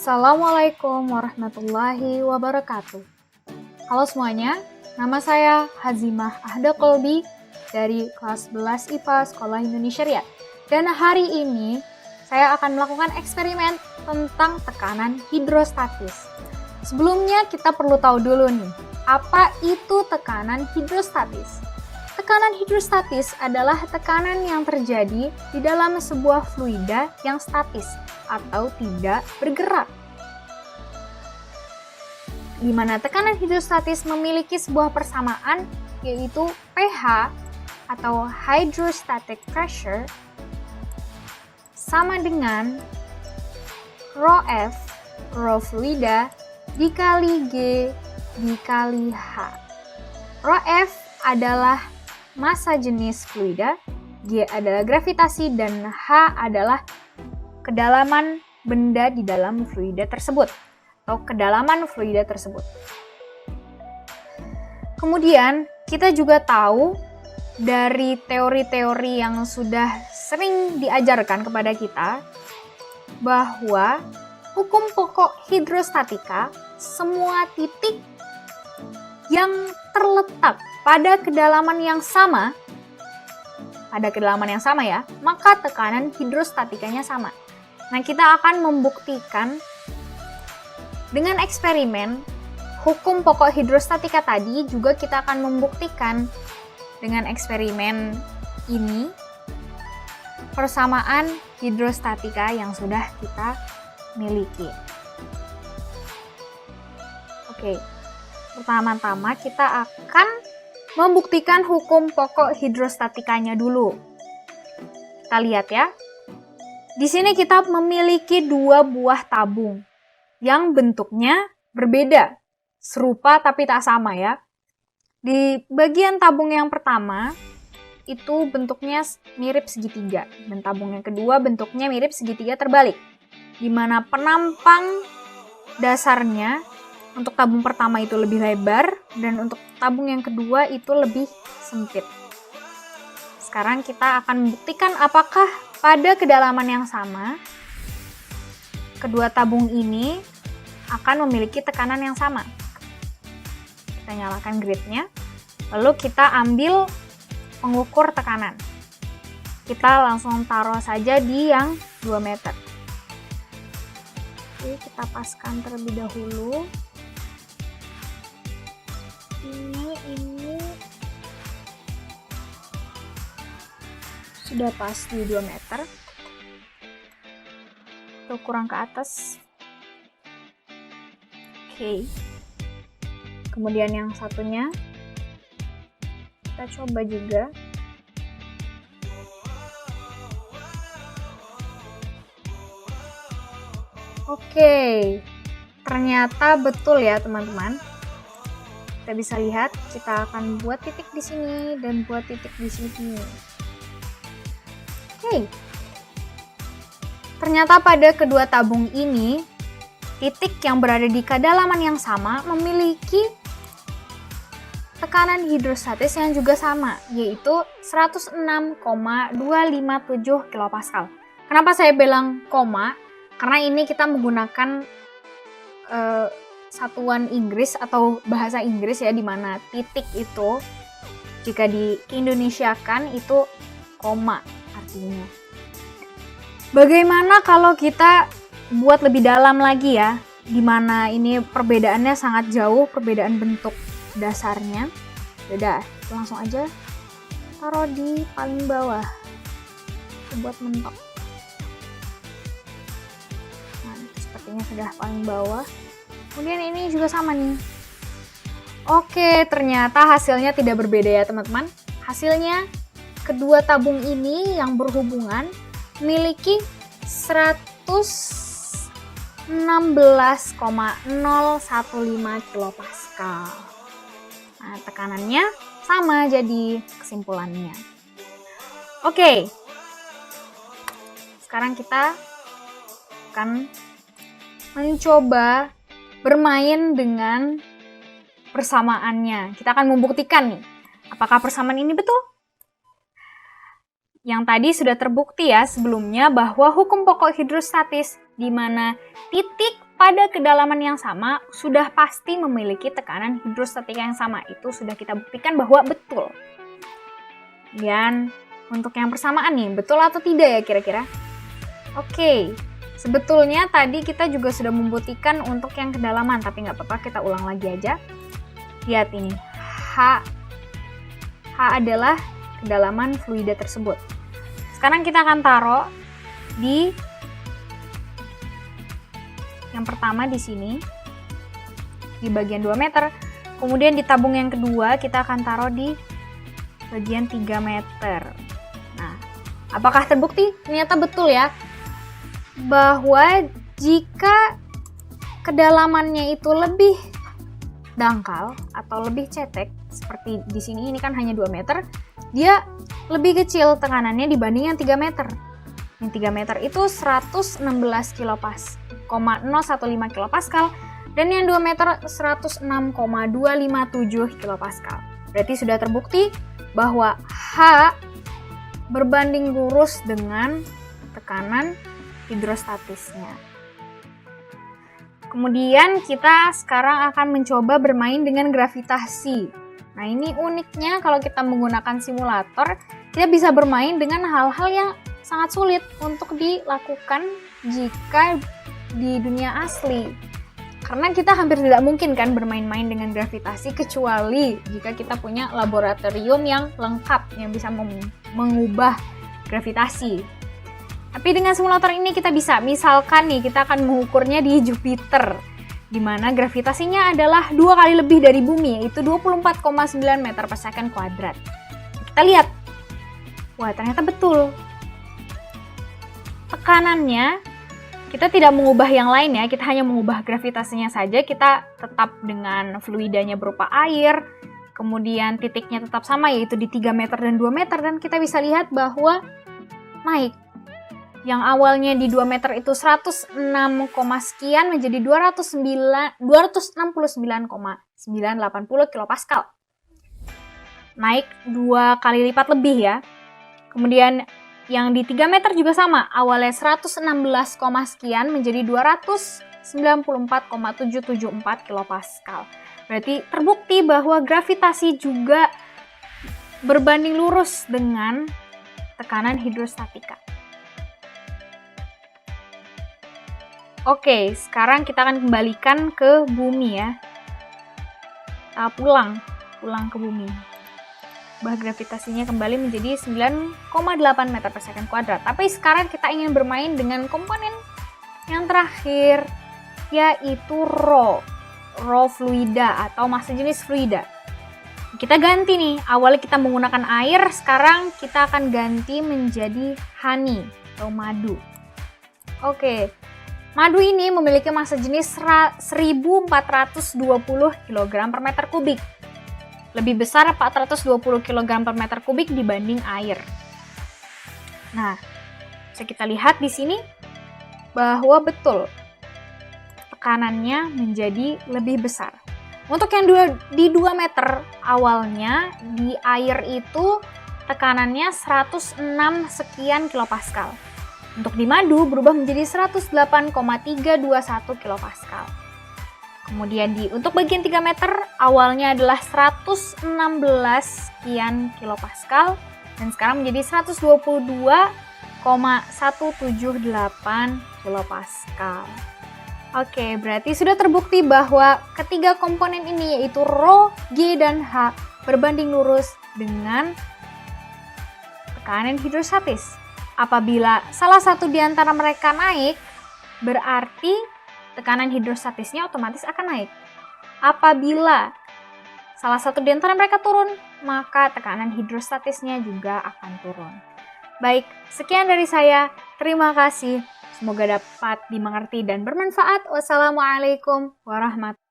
Assalamualaikum warahmatullahi wabarakatuh. Halo semuanya, nama saya Hazimah Ahda Kolbi dari kelas 11 IPA Sekolah Indonesia Riyadh. Dan hari ini saya akan melakukan eksperimen tentang tekanan hidrostatis. Sebelumnya kita perlu tahu dulu nih, apa itu tekanan hidrostatis? Tekanan hidrostatis adalah tekanan yang terjadi di dalam sebuah fluida yang statis atau tidak bergerak. Di mana tekanan hidrostatis memiliki sebuah persamaan, yaitu pH atau hydrostatic pressure sama dengan ρF, rho fluida, dikali G dikali H. ρF adalah massa jenis fluida, G adalah gravitasi, dan H adalah kedalaman benda di dalam fluida tersebut atau kedalaman fluida tersebut. Kemudian kita juga tahu dari teori-teori yang sudah sering diajarkan kepada kita bahwa hukum pokok hidrostatika, semua titik yang terletak pada kedalaman yang sama, ya, maka tekanan hidrostatikanya sama. Nah, kita akan membuktikan dengan eksperimen hukum pokok hidrostatika tadi, juga kita akan membuktikan dengan eksperimen ini persamaan hidrostatika yang sudah kita miliki. Oke, pertama-tama kita akan membuktikan hukum pokok hidrostatikanya dulu. Kita lihat ya. Di sini kita memiliki dua buah tabung yang bentuknya berbeda, serupa tapi tak sama ya. Di bagian tabung yang pertama itu bentuknya mirip segitiga, dan tabung yang kedua bentuknya mirip segitiga terbalik, di mana penampang dasarnya untuk tabung pertama itu lebih lebar, dan untuk tabung yang kedua itu lebih sempit. Sekarang kita akan membuktikan apakah pada kedalaman yang sama, kedua tabung ini akan memiliki tekanan yang sama. Kita nyalakan gridnya, lalu kita ambil pengukur tekanan. Kita langsung taruh saja di yang 2 meter. Oke, kita paskan terlebih dahulu. Ini sudah pas di 2 meter. Atau kurang ke atas. Oke. Kemudian yang satunya kita coba juga. Oke. Ternyata betul ya, teman-teman. Kita bisa lihat, kita akan buat titik di sini dan buat titik di sini. Oke. Ternyata pada kedua tabung ini, titik yang berada di kedalaman yang sama memiliki tekanan hidrostatis yang juga sama, yaitu 106,257 kPa. Kenapa saya bilang koma? Karena ini kita menggunakan satuan Inggris atau bahasa Inggris ya, di mana titik itu jika diindonesiakan itu koma artinya. Bagaimana kalau kita buat lebih dalam lagi ya, di mana ini perbedaannya sangat jauh, perbedaan bentuk dasarnya. Udah, langsung aja taruh di paling bawah. Buat mentok. Nah, sepertinya sudah paling bawah. Kemudian ini juga sama nih. Oke, ternyata hasilnya tidak berbeda ya teman-teman. Hasilnya kedua tabung ini yang berhubungan memiliki 116,015 kPa. Nah, tekanannya sama jadi kesimpulannya. Oke. Sekarang kita akan mencoba bermain dengan persamaannya. Kita akan membuktikan nih, apakah persamaan ini betul? Yang tadi sudah terbukti ya sebelumnya bahwa hukum pokok hidrostatis di mana titik pada kedalaman yang sama sudah pasti memiliki tekanan hidrostatika yang sama. Itu sudah kita buktikan bahwa betul. Dan untuk yang persamaan nih, betul atau tidak ya kira-kira? Oke, sebetulnya tadi kita juga sudah membuktikan untuk yang kedalaman, tapi nggak apa-apa, kita ulang lagi aja. Lihat ini, H adalah kedalaman fluida tersebut. Sekarang kita akan taruh di yang pertama di sini, di bagian 2 meter. Kemudian di tabung yang kedua, kita akan taruh di bagian 3 meter. Nah, apakah terbukti? Ternyata betul ya, bahwa jika kedalamannya itu lebih dangkal atau lebih cetek, seperti di sini ini kan hanya 2 meter, dia lebih kecil tekanannya dibanding yang 3 meter. Yang 3 meter itu 116 kilopascal, 015 kilopascal, dan yang 2 meter 106,257 kilopascal. Berarti sudah terbukti bahwa H berbanding lurus dengan tekanan hidrostatisnya. Kemudian kita sekarang akan mencoba bermain dengan gravitasi. Nah, ini uniknya kalau kita menggunakan simulator, kita bisa bermain dengan hal-hal yang sangat sulit untuk dilakukan jika di dunia asli. Karena kita hampir tidak mungkin kan bermain-main dengan gravitasi kecuali jika kita punya laboratorium yang lengkap yang bisa mengubah gravitasi. Tapi dengan simulator ini kita bisa, misalkan nih kita akan mengukurnya di Jupiter, di mana gravitasinya adalah 2 kali lebih dari bumi, yaitu 24,9 meter per second kuadrat. Kita lihat, wah ternyata betul. Tekanannya, kita tidak mengubah yang lain ya, kita hanya mengubah gravitasinya saja, kita tetap dengan fluidanya berupa air, kemudian titiknya tetap sama yaitu di 3 meter dan 2 meter, dan kita bisa lihat bahwa naik. Yang awalnya di 2 meter itu 106, sekian menjadi 269,980 kilopascal. Naik 2 kali lipat lebih ya. Kemudian yang di 3 meter juga sama, awalnya 116, sekian menjadi 294,774 kilopascal. Berarti terbukti bahwa gravitasi juga berbanding lurus dengan tekanan hidrostatika. Oke, sekarang kita akan kembalikan ke bumi ya. Kita pulang ke bumi. Gravitasinya kembali menjadi 9,8 meter per second kuadrat. Tapi sekarang kita ingin bermain dengan komponen yang terakhir, yaitu rho fluida atau massa jenis fluida. Kita ganti nih, awalnya kita menggunakan air, sekarang kita akan ganti menjadi honey atau madu. Oke, madu ini memiliki massa jenis 1420 kg per meter kubik. Lebih besar 420 kg per meter kubik dibanding air. Nah, bisa kita lihat di sini bahwa betul tekanannya menjadi lebih besar. Untuk yang di 2 meter awalnya di air itu tekanannya 106 sekian kilopascal. Untuk di madu berubah menjadi 108,321 kilopascal. Kemudian untuk bagian 3 meter awalnya adalah 116 sekian kilopascal dan sekarang menjadi 122,178 kilopascal. Oke, berarti sudah terbukti bahwa ketiga komponen ini yaitu rho, G, dan H berbanding lurus dengan tekanan hidrostatis. Apabila salah satu di antara mereka naik, berarti tekanan hidrostatisnya otomatis akan naik. Apabila salah satu di antara mereka turun, maka tekanan hidrostatisnya juga akan turun. Baik, sekian dari saya. Terima kasih. Semoga dapat dimengerti dan bermanfaat. Wassalamualaikum warahmatullahi wabarakatuh.